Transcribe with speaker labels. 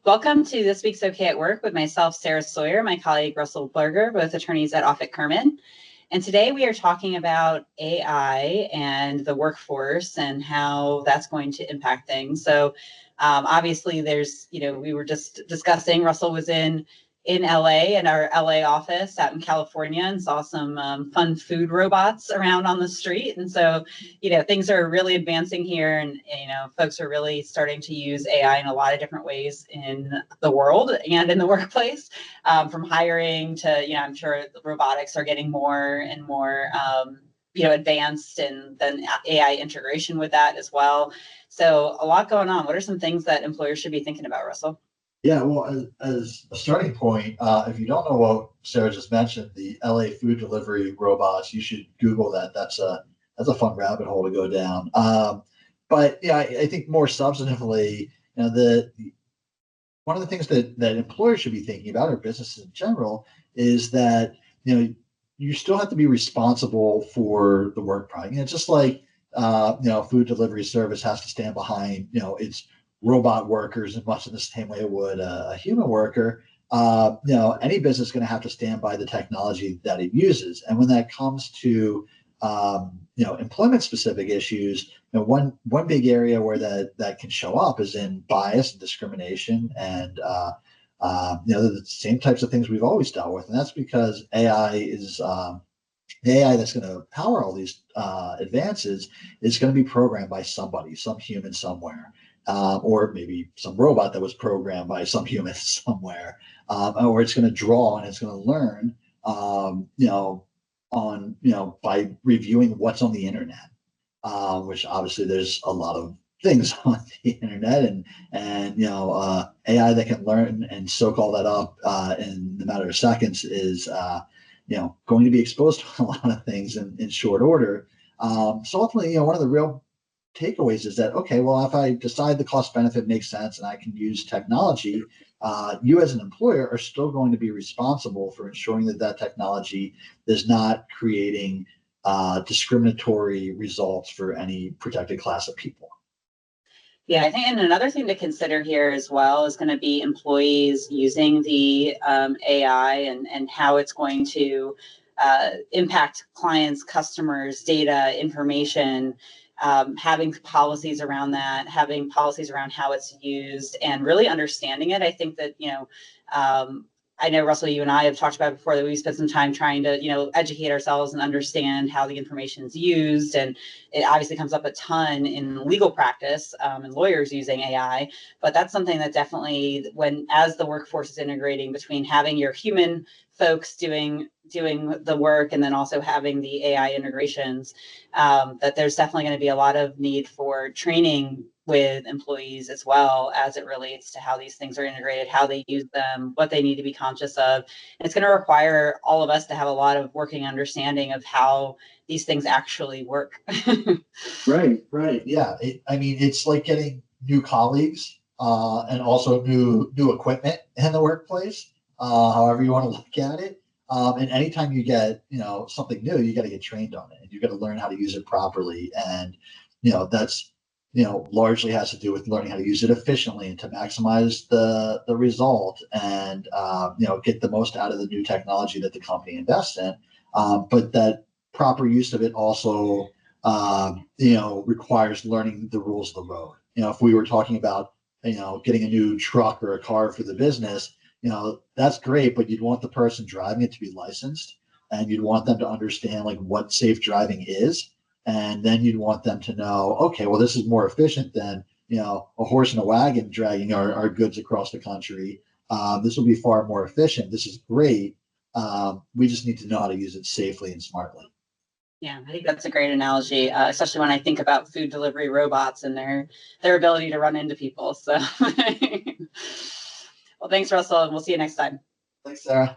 Speaker 1: Welcome to this week's OK at Work with myself, Sarah Sawyer, my colleague, Russell Berger, both attorneys at Offit Kurman. And today we are talking about AI and the workforce and how that's going to impact things. So obviously there's, we were just discussing, Russell was in LA in our LA office out in California and saw some fun food robots around on the street. And so, things are really advancing here and, folks are really starting to use AI in a lot of different ways in the world and in the workplace, from hiring to, I'm sure robotics are getting more and more, advanced, and then AI integration with that as well. So a lot going on. What are some things that employers should be thinking about, Russell?
Speaker 2: Yeah, well, as a starting point, if you don't know what Sarah just mentioned, the LA food delivery robots, you should Google that. That's a fun rabbit hole to go down. But yeah, I think more substantively, one of the things that employers should be thinking about, or businesses in general, is that you still have to be responsible for the work product. Just like food delivery service has to stand behind its robot workers in much in the same way it would a human worker. Any business is going to have to stand by the technology that it uses. And when that comes to employment specific issues, one big area where that can show up is in bias and discrimination, and the same types of things we've always dealt with. And that's because AI is the AI that's going to power all these advances is going to be programmed by somebody, some human somewhere. Or maybe some robot that was programmed by some human somewhere, or it's going to draw and it's going to learn, by reviewing what's on the internet, which obviously there's a lot of things on the internet, and AI that can learn and soak all that up in the matter of seconds is going to be exposed to a lot of things in short order. So ultimately, one of the real takeaways is that, okay, well, if I decide the cost benefit makes sense and I can use technology, you as an employer are still going to be responsible for ensuring that technology is not creating discriminatory results for any protected class of people.
Speaker 1: Yeah, I think, and another thing to consider here as well is going to be employees using the AI and how it's going to impact clients, customers, data, information. Having policies around that, having policies around how it's used, and really understanding it. I think that, I know, Russell, you and I have talked about before that we spent some time trying to, educate ourselves and understand how the information is used. And it obviously comes up a ton in legal practice and lawyers using AI. But that's something that definitely, as the workforce is integrating between having your human folks doing the work and then also having the AI integrations, that there's definitely going to be a lot of need for training with employees as well as it relates to how these things are integrated, how they use them, what they need to be conscious of. And it's going to require all of us to have a lot of working understanding of how these things actually work.
Speaker 2: Right. Yeah. It's like getting new colleagues and also new equipment in the workplace, however you want to look at it. And anytime you get, something new, you got to get trained on it and you got to learn how to use it properly. And, that's, largely has to do with learning how to use it efficiently and to maximize the result and, get the most out of the new technology that the company invests in. But that proper use of it also, requires learning the rules of the road. If we were talking about, getting a new truck or a car for the business, that's great, but you'd want the person driving it to be licensed and you'd want them to understand like what safe driving is. And then you'd want them to know, okay, well, this is more efficient than, a horse and a wagon dragging our goods across the country. This will be far more efficient. This is great. We just need to know how to use it safely and smartly.
Speaker 1: Yeah, I think that's a great analogy, especially when I think about food delivery robots and their ability to run into people. So, well, thanks, Russell, and we'll see you next time.
Speaker 2: Thanks, Sarah.